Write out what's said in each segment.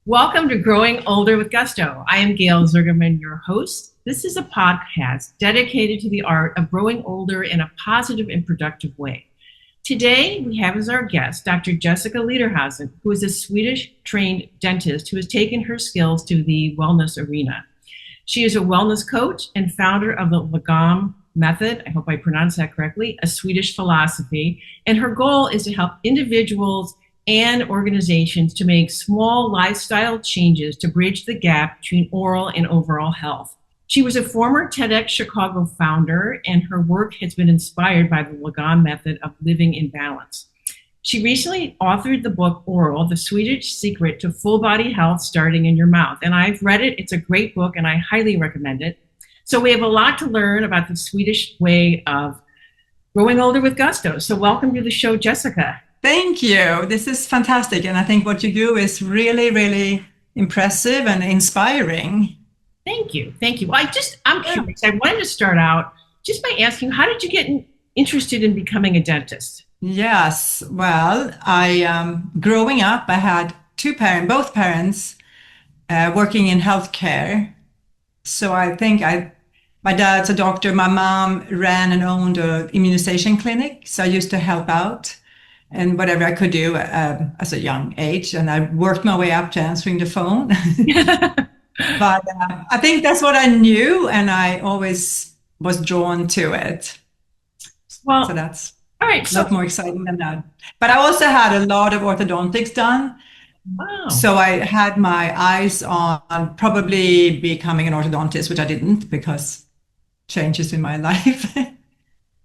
Welcome to Growing Older with Gusto. I am Gail Zergerman, your host. This is a podcast dedicated to the art of growing older in a positive and productive way. Today, we have as our guest Dr. Jessica Lederhausen, who is a Swedish trained dentist who has taken her skills to the wellness arena. She is a wellness coach and founder of the Lagom method, I hope I pronounced that correctly, a Swedish philosophy, and her goal is to help individuals and organizations to make small lifestyle changes to bridge the gap between oral and overall health. She was a former TEDx Chicago founder, and her work has been inspired by the Lagom method of living in balance. She recently authored the book Oral, The Swedish Secret to Full Body Health Starting in Your Mouth. And I've read it. It's a great book, and I highly recommend it. So we have a lot to learn about the Swedish way of growing older with gusto. So welcome to the show, Jessica. Thank you. This is fantastic. And I think what you do is really, really impressive and inspiring. Thank you. Thank you. Well, I'm curious. I wanted to start out just by asking, how did you get interested in becoming a dentist? Yes. Well, growing up, I had both parents working in healthcare. So I think my dad's a doctor. My mom ran and owned an immunization clinic. So I used to help out and whatever I could do as a young age. And I worked my way up to answering the phone. But I think that's what I knew. And I always was drawn to it. Well, so that's all right. A lot more exciting than that. But I also had a lot of orthodontics done. Wow. So I had my eyes on probably becoming an orthodontist, which I didn't because changes in my life.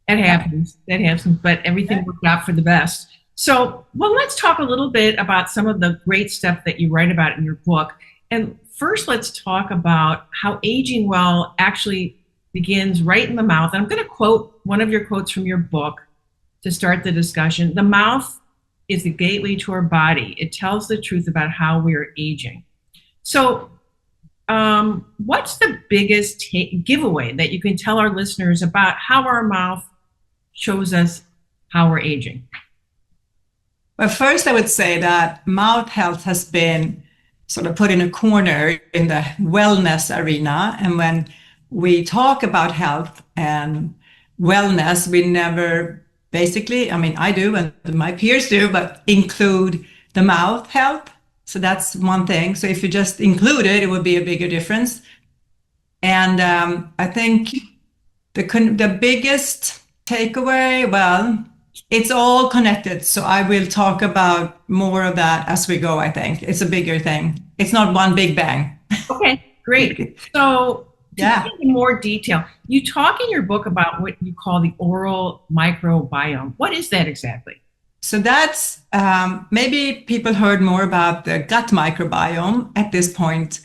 It happens. That happens, but everything worked out for the best. So, let's talk a little bit about some of the great stuff that you write about in your book. And first, let's talk about how aging well actually begins right in the mouth. And I'm going to quote one of your quotes from your book to start the discussion. The mouth is the gateway to our body. It tells the truth about how we are aging. So, what's the biggest giveaway that you can tell our listeners about how our mouth shows us how we're aging? Well, first I would say that mouth health has been sort of put in a corner in the wellness arena. And when we talk about health and wellness, we never basically, I do and my peers do, but include the mouth health. So that's one thing. So if you just include it, it would be a bigger difference. And I think the biggest takeaway, well, it's all connected. So I will talk about more of that as we go, I think. It's a bigger thing. It's not one big bang. Okay, great. So to in more detail, you talk in your book about what you call the oral microbiome. What is that exactly? So that's, maybe people heard more about the gut microbiome at this point.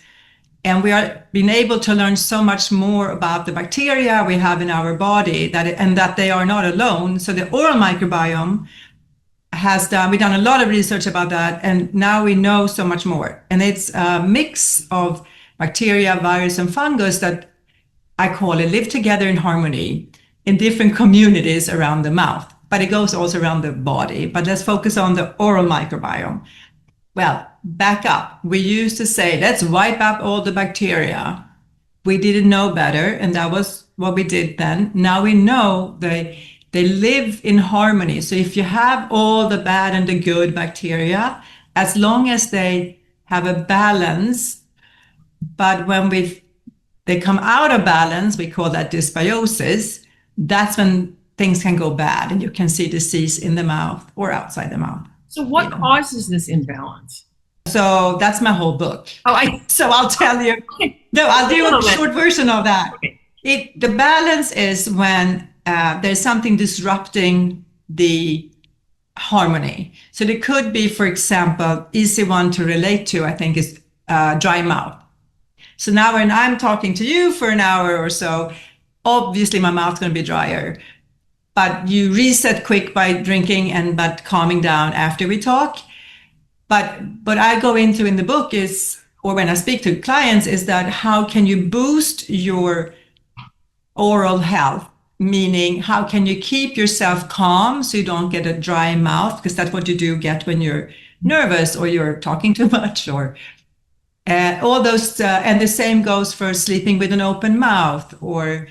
And we are being able to learn so much more about the bacteria we have in our body that they are not alone. So the oral microbiome we've done a lot of research about that. And now we know so much more. And it's a mix of bacteria, virus, and fungus that I call it live together in harmony in different communities around the mouth. But it goes also around the body. But let's focus on the oral microbiome. Well, back up. We used to say, let's wipe out all the bacteria. We didn't know better, and that was what we did then. Now we know they live in harmony. So if you have all the bad and the good bacteria, as long as they have a balance, but when they come out of balance, we call that dysbiosis, that's when things can go bad and you can see disease in the mouth or outside the mouth. So what causes this imbalance? So that's my whole book. So I'll tell you. No, I'll do a short version of that. Okay. The balance is when there's something disrupting the harmony. So there could be, for example, easy one to relate to, I think, is dry mouth. So now when I'm talking to you for an hour or so, obviously my mouth's going to be drier. But you reset quick by drinking but calming down after we talk. But what I go into in the book is, or when I speak to clients, is that how can you boost your oral health? Meaning, how can you keep yourself calm so you don't get a dry mouth? Because that's what you do get when you're nervous or you're talking too much or All those, and the same goes for sleeping with an open mouth, or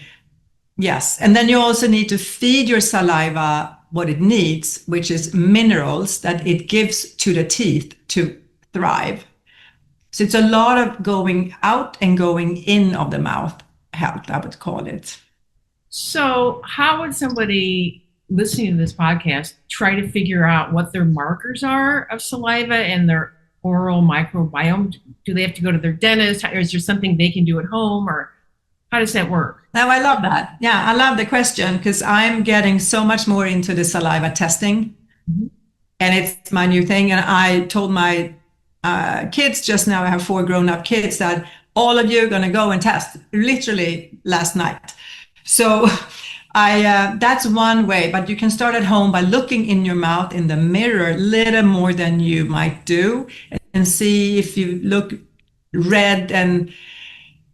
yes. And then you also need to feed your saliva what it needs, which is minerals that it gives to the teeth to thrive. So it's a lot of going out and going in of the mouth health, I would call it. So how would somebody listening to this podcast try to figure out what their markers are of saliva and their oral microbiome? Do they have to go to their dentist? Or is there something they can do at home, or how does that work? Now, I love that. Yeah, I love the question because I'm getting so much more into the saliva testing. Mm-hmm. And it's my new thing. And I told my kids just now, I have 4 grown-up kids, that all of you are going to go and test literally last night. So that's one way, but you can start at home by looking in your mouth in the mirror a little more than you might do, and see if you look red and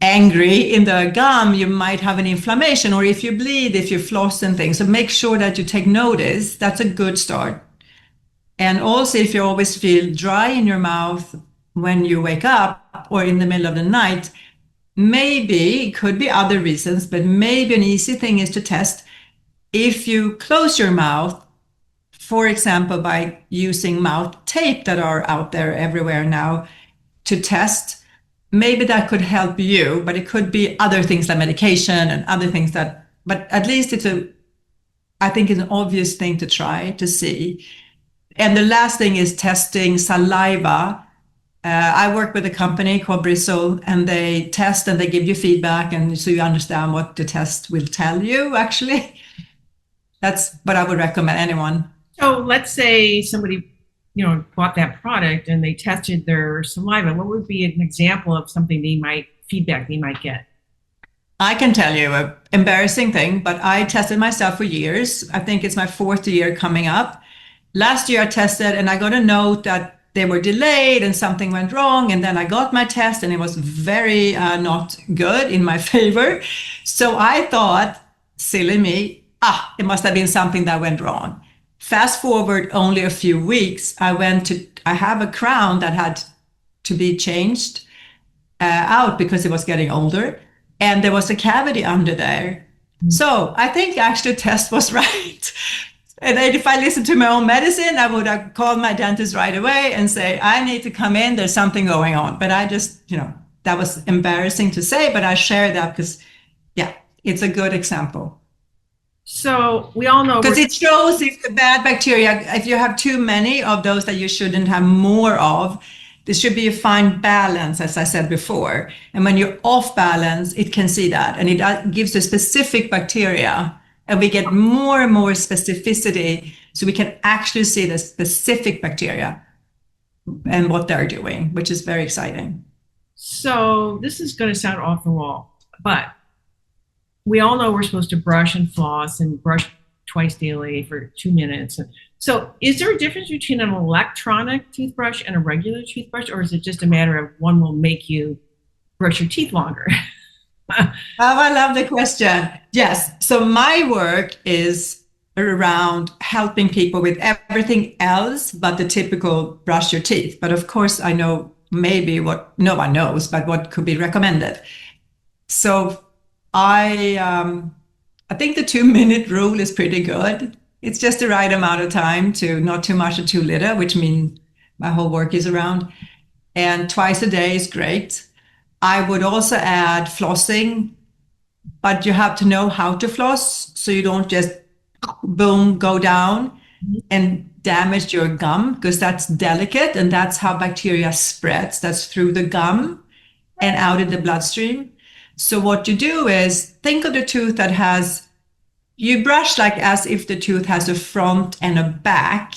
angry in the gum, you might have an inflammation, or if you bleed, if you floss and things. So make sure that you take notice. That's a good start. And also, if you always feel dry in your mouth when you wake up or in the middle of the night, maybe it could be other reasons, but maybe an easy thing is to test if you close your mouth, for example, by using mouth tape that are out there everywhere now to test. Maybe that could help you, but it could be other things like medication and other things that, but at least I think it's an obvious thing to try to see. And the last thing is testing saliva. I work with a company called Bristle, and they test and they give you feedback, and so you understand what the test will tell you, actually. That's what I would recommend anyone. So let's say somebody, bought that product and they tested their saliva. What would be an example of something feedback they might get? I can tell you an embarrassing thing, but I tested myself for years. I think it's my 4th year coming up. Last year I tested and I got a note that they were delayed and something went wrong. And then I got my test and it was very not good in my favor. So I thought, silly me, it must have been something that went wrong. Fast forward only a few weeks, I have a crown that had to be changed out because it was getting older. And there was a cavity under there. Mm-hmm. So I think actually the test was right. And if I listened to my own medicine, I would have called my dentist right away and say, I need to come in, there's something going on. But I just, that was embarrassing to say, but I share that because, it's a good example. So we all know, because it shows if the bad bacteria, if you have too many of those that you shouldn't have more of, there should be a fine balance, as I said before. And when you're off balance, it can see that, and it gives a specific bacteria, and we get more and more specificity, so we can actually see the specific bacteria and what they're doing, which is very exciting. So this is going to sound off the wall, but we all know we're supposed to brush and floss and brush twice daily for 2 minutes. So is there a difference between an electronic toothbrush and a regular toothbrush, or is it just a matter of one will make you brush your teeth longer? I love the question. Yes. So my work is around helping people with everything else but the typical brush your teeth. But of course, I know maybe what no one knows, but what could be recommended. So I think the 2-minute rule is pretty good. It's just the right amount of time, to not too much or too little, which means my whole work is around. And twice a day is great. I would also add flossing, but you have to know how to floss so you don't just boom, go down and damage your gum, because that's delicate and that's how bacteria spreads. That's through the gum and out in the bloodstream. So what you do is think of the tooth that you brush like as if the tooth has a front and a back,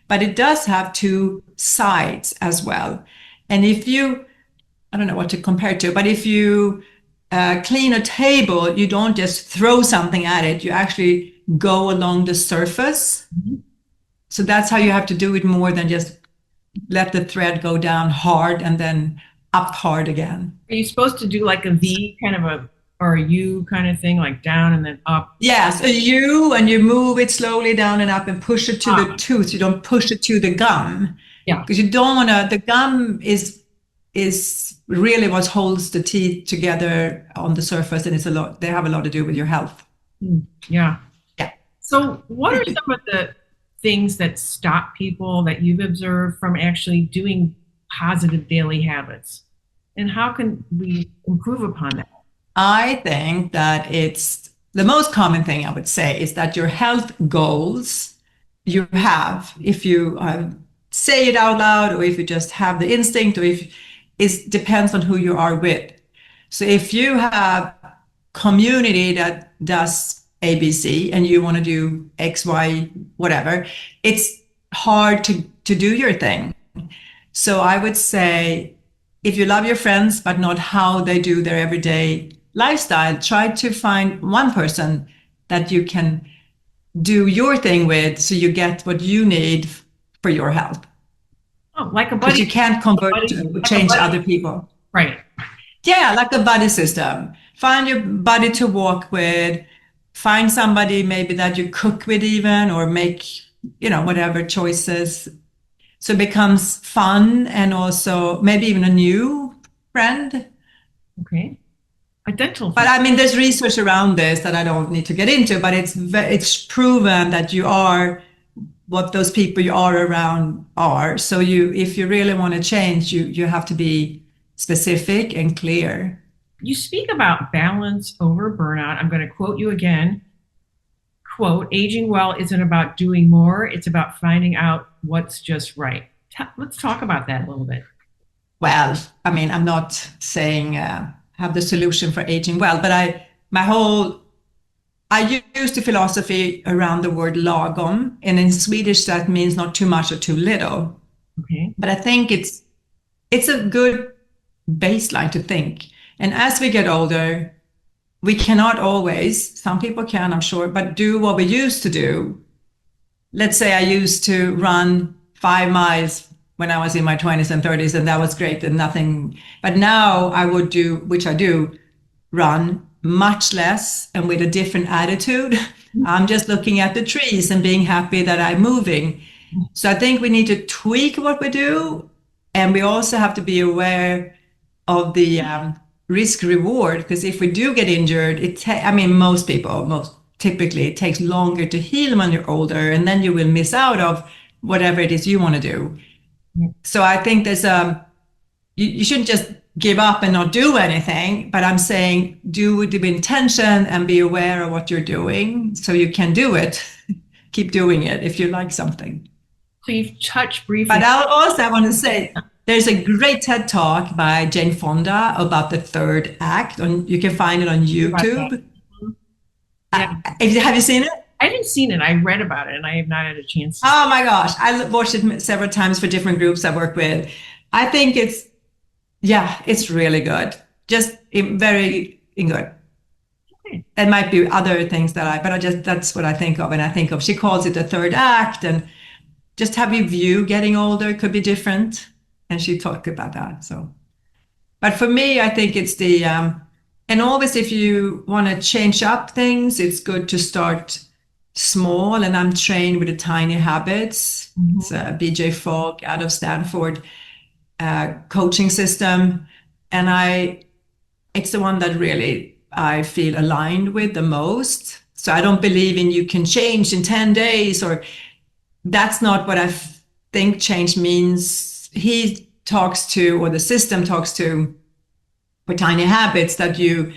but it does have 2 sides as well. And if I don't know what to compare to, but if you clean a table, you don't just throw something at it, you actually go along the surface. Mm-hmm. So that's how you have to do it, more than just let the thread go down hard and then up hard again. Are you supposed to do like a V kind of or a U kind of thing, like down and then up? Yes, a U, and you move it slowly down and up and push it to the tooth. You don't push it to the gum. Yeah. Because you don't want to, the gum is is really what holds the teeth together on the surface, and they have a lot to do with your health. Yeah. Yeah. So what are some of the things that stop people that you've observed from actually doing positive daily habits? And how can we improve upon that? I think that it's the most common thing I would say is that your health goals you have, if you say it out loud or if you just have the instinct or if it depends on who you are with. So if you have community that does ABC and you want to do X, Y, whatever, it's hard to do your thing. So I would say if you love your friends, but not how they do their everyday lifestyle, try to find one person that you can do your thing with so you get what you need for your health. Oh, like a Because buddy. you can't convert to change other people. Right. Yeah, like a buddy system. Find your buddy to walk with. Find somebody maybe that you cook with even or make, whatever choices. So it becomes fun and also maybe even a new friend. Okay. A dental But I mean, there's research around this that I don't need to get into, but it's proven that you are what those people you are around are. So if you really want to change, you have to be specific and clear. You speak about balance over burnout. I'm going to quote you again. Quote, aging well isn't about doing more. It's about finding out what's just right. Let's talk about that a little bit. Well, I mean, I'm not saying have the solution for aging well, but I use the philosophy around the word lagom, and in Swedish that means not too much or too little. Okay. But I think it's a good baseline to think. And as we get older, we cannot always, some people can, I'm sure, but do what we used to do. Let's say I used to run 5 miles when I was in my 20s and 30s, and that was great and nothing. But now I would do, which I do, run much less and with a different attitude. I'm just looking at the trees and being happy that I'm moving. So I think we need to tweak what we do. And we also have to be aware of the risk reward, because if we do get injured, most typically it takes longer to heal when you're older, and then you will miss out of whatever it is you want to do. So I think there's you shouldn't just give up and not do anything, but I'm saying do with the intention and be aware of what you're doing so you can do it. Keep doing it if you like something. So you've touched briefly. But I want to say there's a great TED talk by Jane Fonda about the third act. You can find it on YouTube. Yeah. Have you seen it? I haven't seen it. I read about it and I have not had a chance to. Oh my gosh. I watched it several times for different groups I work with. I think it's really good. Just very good. Okay. There might be other things that's what I think of. And I think of, she calls it the third act, and just how you view getting older could be different. And she talked about that. So, but for me, I think it's and always if you want to change up things, it's good to start small. And I'm trained with the tiny habits. Mm-hmm. It's a BJ Fogg out of Stanford coaching system. And it's the one that really I feel aligned with the most. So I don't believe in you can change in 10 days, or that's not what I think change means. He talks to, or the system talks to, for tiny habits, that you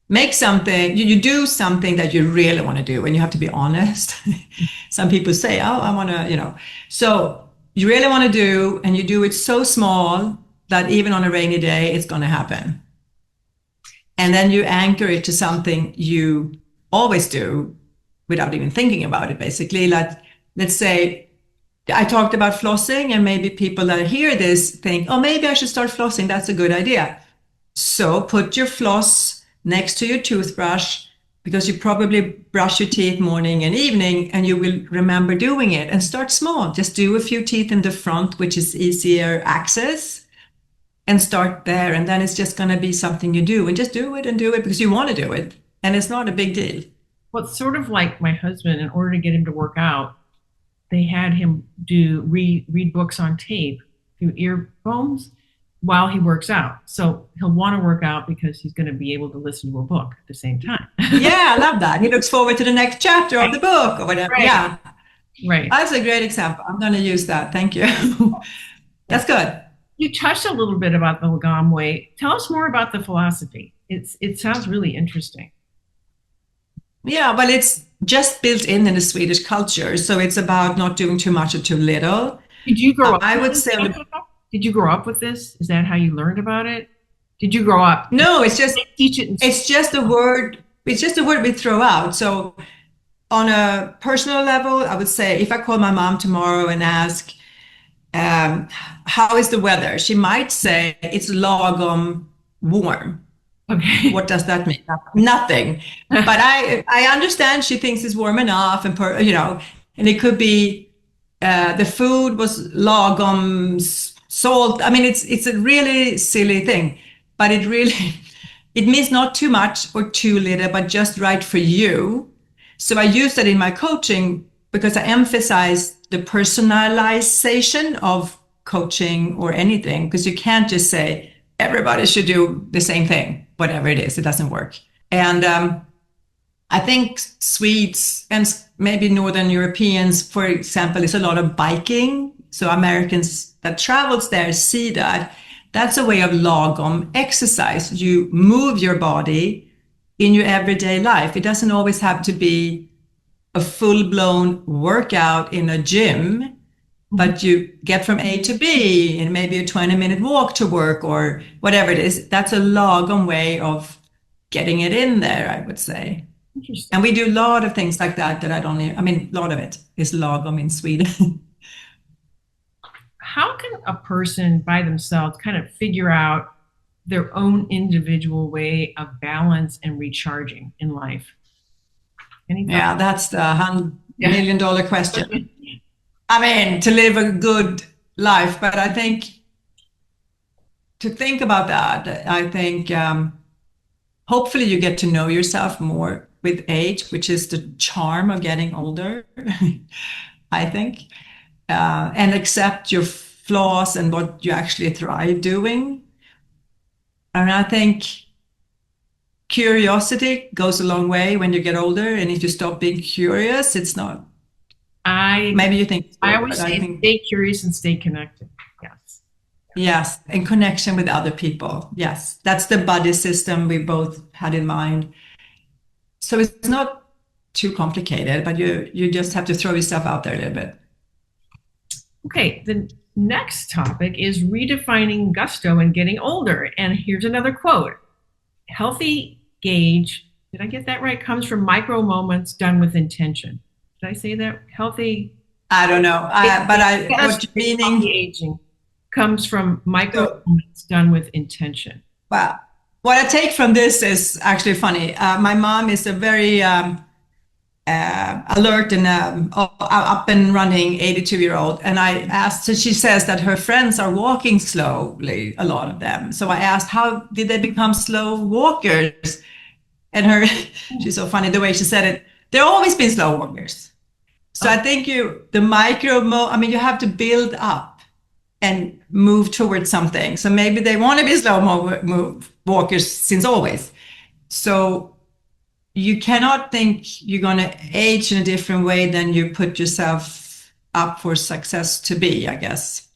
make something, you do something that you really want to do, and you have to be honest. Some people say, oh, I want to, So you really want to do, and you do it so small that even on a rainy day, it's going to happen. And then you anchor it to something you always do without even thinking about it, basically. Like, let's say I talked about flossing, and maybe people that hear this think, oh, maybe I should start flossing. That's a good idea. So put your floss next to your toothbrush, because you probably brush your teeth morning and evening, and you will remember doing it. And start small. Just do a few teeth in the front, which is easier access, and start there. And then it's just going to be something you do, and just do it because you want to do it. And it's not a big deal. Well, it's sort of like my husband, in order to get him to work out, they had him read books on tape through earphones. while he works out. So he'll want to work out because he's going to be able to listen to a book at the same time. Yeah, I love that. He looks forward to the next chapter of the book or whatever. Right. Yeah, Right. that's a great example. I'm going to use that. Thank you. That's good. You touched a little bit about the Lagom way. Tell us more about the philosophy. It sounds really interesting. Yeah, well, it's just built in the Swedish culture. So it's about not doing too much or too little. Did you grow up? I would say, Did you grow up with this? Is that how you learned about it? Did you grow up? no, it's just, They teach it. it's just a word. It's just a word we throw out. So on a personal level, I would say if I call my mom tomorrow and ask, how is the weather? She might say it's lagom warm. Okay. What does that mean? Nothing. But I understand she thinks it's warm enough, and and it could be the food was lagom salt. I mean, it's a really silly thing, but it means not too much or too little, but just right for you. So I use that in my coaching because I emphasize the personalization of coaching or anything, because you can't just say everybody should do the same thing, whatever it is. It doesn't work. And I think Swedes and maybe Northern Europeans, for example, is a lot of biking. So Americans that travels there see that. That's a way of lagom exercise. You move your body in your everyday life. It doesn't always have to be a full-blown workout in a gym, but you get from A to B and maybe a 20-minute walk to work or whatever it is. That's a lagom way of getting it in there, I would say. And we do a lot of things like that a lot of it is lagom in Sweden. How can a person by themselves kind of figure out their own individual way of balance and recharging in life? Yeah, that's the $100 million question. I mean, to live a good life, but I think to think about that, I think hopefully you get to know yourself more with age, which is the charm of getting older, I think, and accept your flaws and what you actually thrive doing. And I think curiosity goes a long way when you get older. And if you stop being curious, it's not. Maybe you think. I always say stay curious and stay connected. Yes. Yes, in connection with other people. Yes, that's the buddy system we both had in mind. So it's not too complicated, but you just have to throw yourself out there a little bit. Okay, the next topic is redefining gusto and getting older. And here's another quote. Healthy gauge, did I get that right? Comes from micro moments done with intention. Did I say that? Healthy? I don't know, what you're meaning. Aging comes from micro moments done with intention. Wow. What I take from this is actually funny. My mom is a very alert and up and running 82-year-old. And I asked, so she says that her friends are walking slowly, a lot of them. So I asked, how did they become slow walkers? And she's so funny the way she said it. They've always been slow walkers. So I think you have to build up and move towards something. So maybe they want to be slow walkers since always. So you cannot think you're going to age in a different way than you put yourself up for success to be, I guess.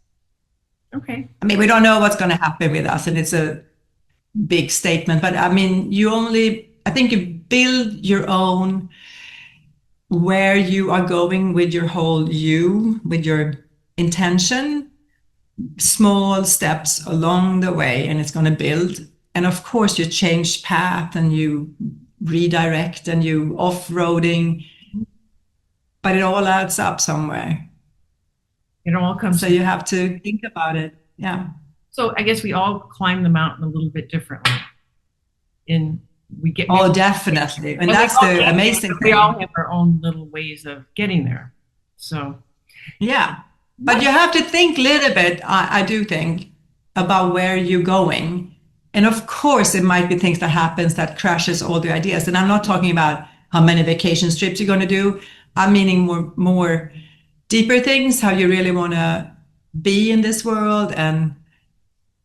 Okay. I mean, we don't know what's going to happen with us, and it's a big statement, but I mean, I think you build your own where you are going with your whole you, with your intention, small steps along the way, and it's going to build. And of course, you change path and you redirect and you off-roading, but it all adds up somewhere. It all comes. So you have to think about it. Yeah. So I guess we all climb the mountain a little bit differently. Definitely. And that's the amazing thing. We all have our own little ways of getting there. So. Yeah. But you have to think a little bit, I do think, about where you're going. And of course, it might be things that happens that crashes all the ideas. And I'm not talking about how many vacation trips you're going to do. I'm meaning more deeper things, how you really want to be in this world. And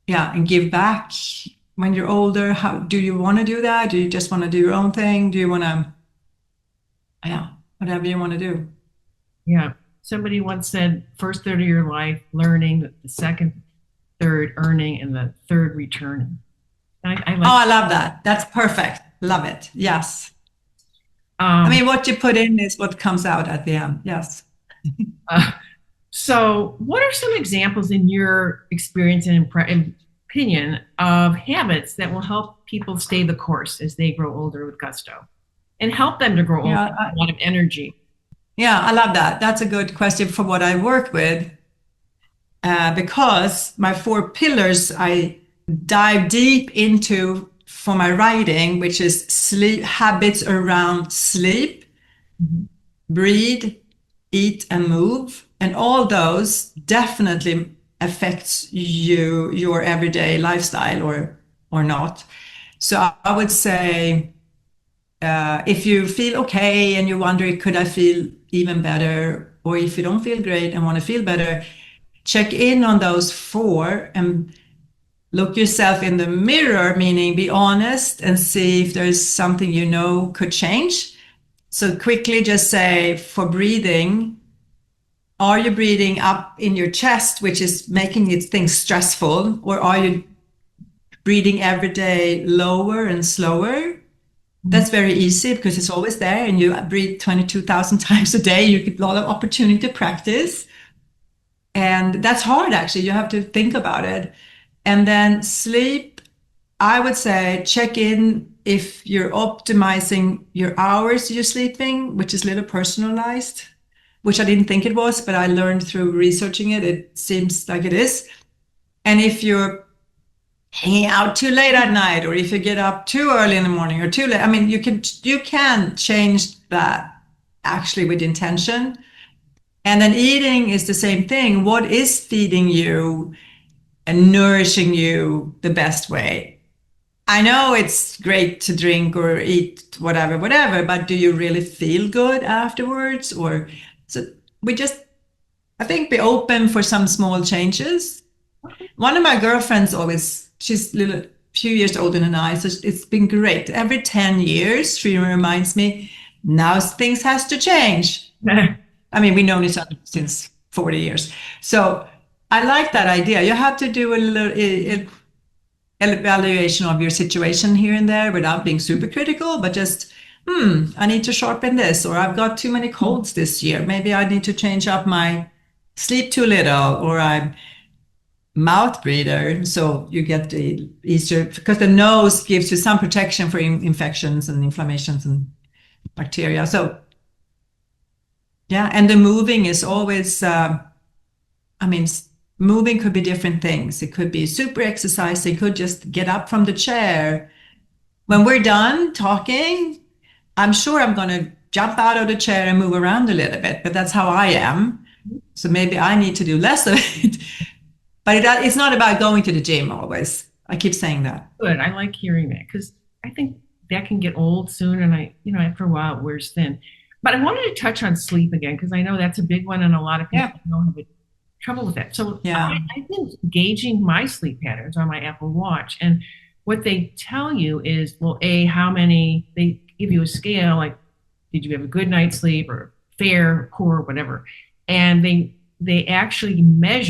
yeah, and give back when you're older? How do you want to do that? Do you just want to do your own thing? Do you want to, yeah, whatever you want to do? Yeah. Somebody once said, first third of your life learning, the second third earning, and the third returning. I Oh, like. I love that. That's perfect. Love it. Yes. I mean, what you put in is what comes out at the end. Yes. uh, so, what are some examples in your experience and opinion of habits that will help people stay the course as they grow older with gusto, and help them to grow older Yeah. with a lot of energy? Yeah, I love that. That's a good question for what I work with, because my four pillars I dive deep into for my writing, which is sleep habits around sleep, Mhm. breathe, eat, and move. And all those definitely affects your everyday lifestyle or not. So I would say, if you feel okay and you wonder, could I feel even better? Or if you don't feel great and want to feel better, check in on those four and look yourself in the mirror, meaning be honest and see if there's something you know could change. So quickly just say, for breathing, are you breathing up in your chest, which is making it things stressful, or are you breathing every day lower and slower? That's very easy because it's always there, and you breathe 22,000 times a day. You get a lot of opportunity to practice. And that's hard, actually. You have to think about it. And then sleep, I would say check in if you're optimizing your hours you're sleeping, which is a little personalized, which I didn't think it was, but I learned through researching it. It seems like it is. And if you're hanging out too late at night, or if you get up too early in the morning or too late, I mean, you can change that actually with intention. And then eating is the same thing. What is feeding you and nourishing you the best way? I know it's great to drink or eat whatever, but do you really feel good afterwards? Or so we just, I think, be open for some small changes. One of my girlfriends always, she's a little few years older than I, so it's been great. Every 10 years, she reminds me, now things has to change. I mean, we've known each other since 40 years. So I like that idea. You have to do a little evaluation of your situation here and there without being super critical, but just, I need to sharpen this, or I've got too many colds this year. Maybe I need to change up my sleep too little, or I'm mouth breather. So you get the easier, because the nose gives you some protection for infections and inflammations and bacteria. So yeah, and the moving is always, I mean, moving could be different things. It could be super exercise. It could just get up from the chair. When we're done talking, I'm sure I'm going to jump out of the chair and move around a little bit, but that's how I am. So maybe I need to do less of it. But it's not about going to the gym always. I keep saying that. Good. I like hearing that because I think that can get old soon, and after a while it wears thin. But I wanted to touch on sleep again because I know that's a big one, and a lot of people don't have trouble with that. So Yeah. I've been gauging my sleep patterns on my Apple Watch, and what they tell you is, well, how many, they give you a scale, like, did you have a good night's sleep or fair, poor, whatever. And they actually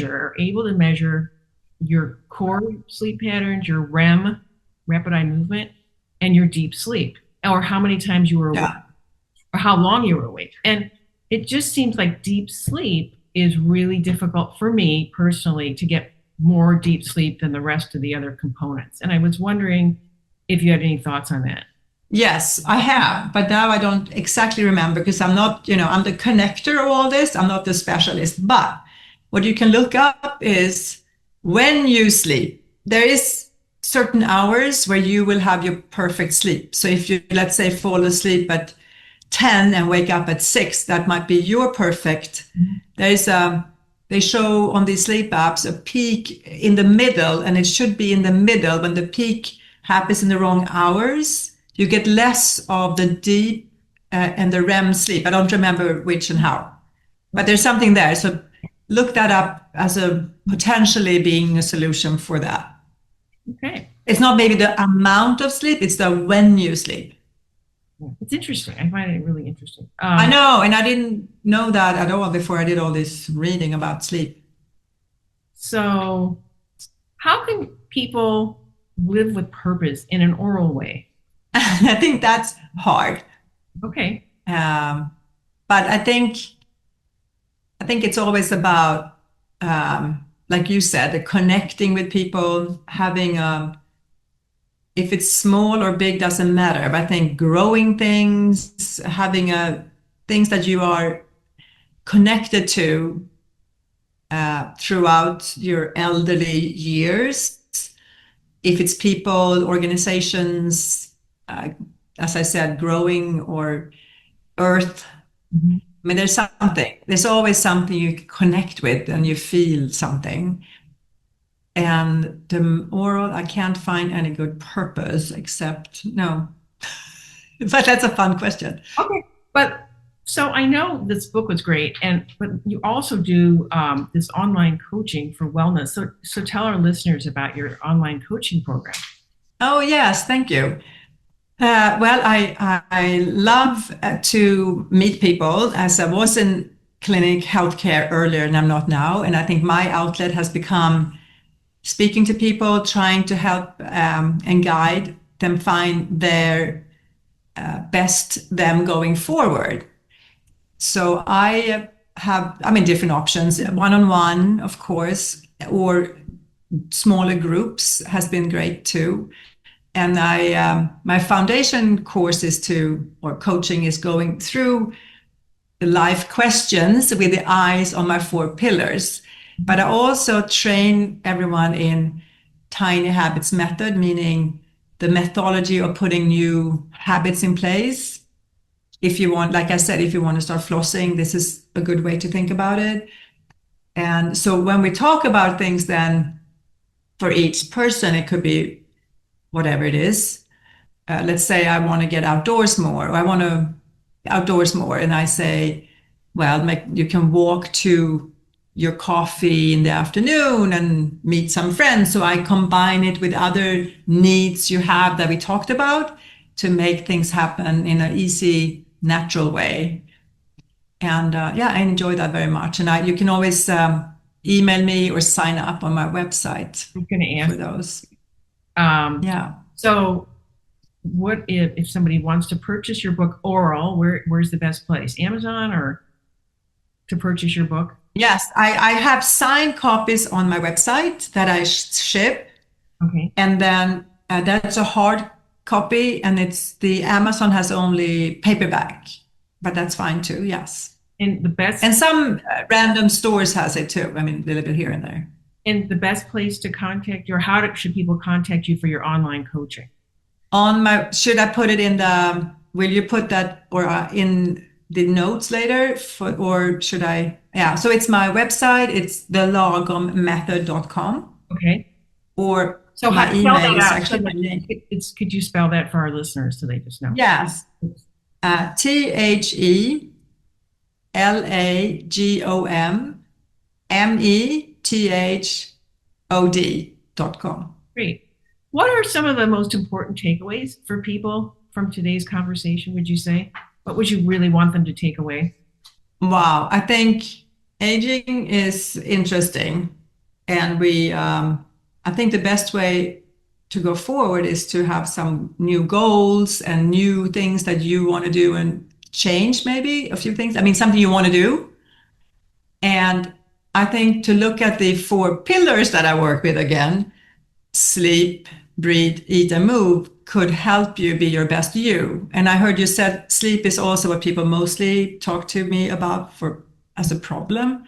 are able to measure your core sleep patterns, your REM, rapid eye movement, and your deep sleep, or how many times you were awake, or how long you were awake. And it just seems like deep sleep is really difficult for me personally to get more deep sleep than the rest of the other components. And I was wondering if you had any thoughts on that. Yes, I have, but now I don't exactly remember because I'm not, I'm the connector of all this. I'm not the specialist. But what you can look up is when you sleep, there is certain hours where you will have your perfect sleep. So if you, let's say, fall asleep at 10 and wake up at 6, that might be your perfect. They show on these sleep apps a peak in the middle, and it should be in the middle. When the peak happens in the wrong hours, you get less of the deep and the REM sleep. I don't remember which and how, but there's something there. So look that up as a potentially being a solution for that. Okay. It's not maybe the amount of sleep, it's the when you sleep. Yeah. It's interesting. I find it really interesting. I know, and I didn't know that at all before I did all this reading about sleep. So, how can people live with purpose in an oral way? I think that's hard. Okay. But I think it's always about, like you said, the connecting with people, having if it's small or big doesn't matter. But I think growing things, having things that you are connected to throughout your elderly years. If it's people, organizations, as I said, growing or earth. Mhm. I mean, there's always something you connect with and you feel something. And the oral, I can't find any good purpose except, no. But that's a fun question. Okay. But so I know this book was great, but you also do this online coaching for wellness. So tell our listeners about your online coaching program. Oh, yes, thank you. Well, I love to meet people as I was in clinic healthcare earlier and I'm not now. And I think my outlet has become speaking to people, trying to help and guide them find their best them going forward. So I have, different options, one-on-one, of course, or smaller groups has been great too. And my foundation course or coaching is going through the life questions with the eyes on my 4 pillars. But I also train everyone in tiny habits method, meaning the methodology of putting new habits in place. If you want, like I said, if you want to start flossing, this is a good way to think about it. And so when we talk about things, then for each person, it could be whatever it is. Let's say I want to get outdoors more, or I want to outdoors more. And I say, well, you can walk to your coffee in the afternoon and meet some friends. So I combine it with other needs you have that we talked about to make things happen in an easy, natural way. And I enjoy that very much. And you can always email me or sign up on my website I'm going to ask for those. Yeah. So what if somebody wants to purchase your book oral, where's the best place? Amazon or to purchase your book? Yes, I have signed copies on my website that I ship. Okay. And then that's a hard copy, and the Amazon has only paperback, but that's fine too. Yes. And some random stores has it too. A little bit here and there. And the best place to contact you, or should people contact you for your online coaching? Should I put it will you put that or in the notes later or should I? Yeah, so it's my website. It's thelagommethod.com. Okay. Or so my email is actually my name. Could you spell that for our listeners so they just know? Yes. TheLagomMethod.com. Great. What are some of the most important takeaways for people from today's conversation, would you say? What would you really want them to take away? Wow, I think aging is interesting. And I think the best way to go forward is to have some new goals and new things that you want to do and change maybe a few things. Something you want to do. And I think to look at the 4 pillars that I work with again, sleep, breathe, eat, and move, could help you be your best you. And I heard you said sleep is also what people mostly talk to me about as a problem.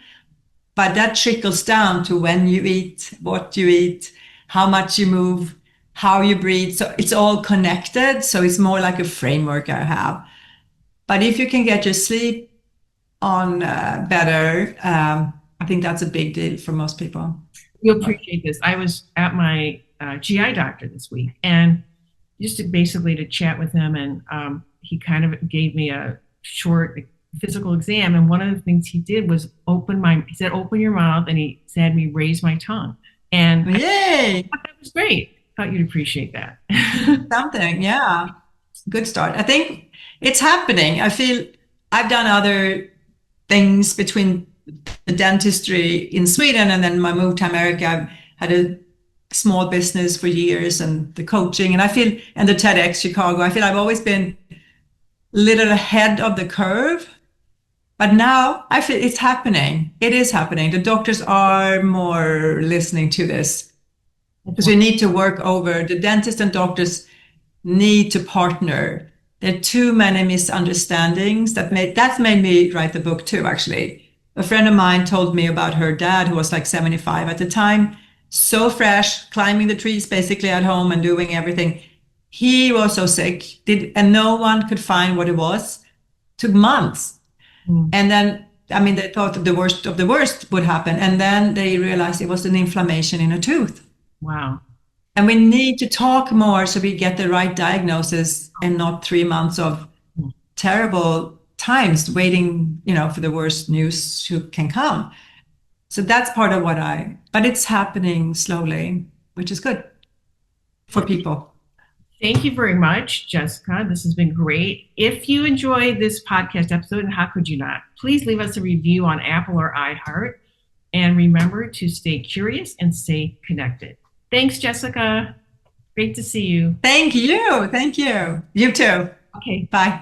But that trickles down to when you eat, what you eat, how much you move, how you breathe. So it's all connected. So it's more like a framework I have. But if you can get your sleep on better, I think that's a big deal for most people. You'll appreciate this. I was at my GI doctor this week, and just basically to chat with him, and he kind of gave me a short physical exam, and one of the things he did was he said, open your mouth, and he had me raise my tongue. And yay! I thought that was great. Thought you'd appreciate that. Something, yeah. Good start. I think it's happening. I feel I've done other things between the dentistry in Sweden and then my move to America. I've had a small business for years and the coaching, and I feel, and the TEDx Chicago, I feel I've always been a little ahead of the curve. But now I feel it's happening. It is happening. The doctors are more listening to this because we need to work over, the dentists and doctors need to partner. There are too many misunderstandings that's made me write the book too, actually. A friend of mine told me about her dad, who was like 75 at the time, so fresh, climbing the trees basically at home and doing everything. He was so sick, and no one could find what it was. Took months. And then, I mean, they thought that the worst of the worst would happen. And then they realized it was an inflammation in a tooth. Wow. And we need to talk more so we get the right diagnosis and not 3 months of terrible times waiting, for the worst news who can come. So that's part of but it's happening slowly, which is good for people. Thank you very much, Jessica. This has been great. If you enjoyed this podcast episode, and how could you not, please leave us a review on Apple or iHeart. And remember to stay curious and stay connected. Thanks, Jessica. Great to see you. Thank you. Thank you. You too. Okay. Bye.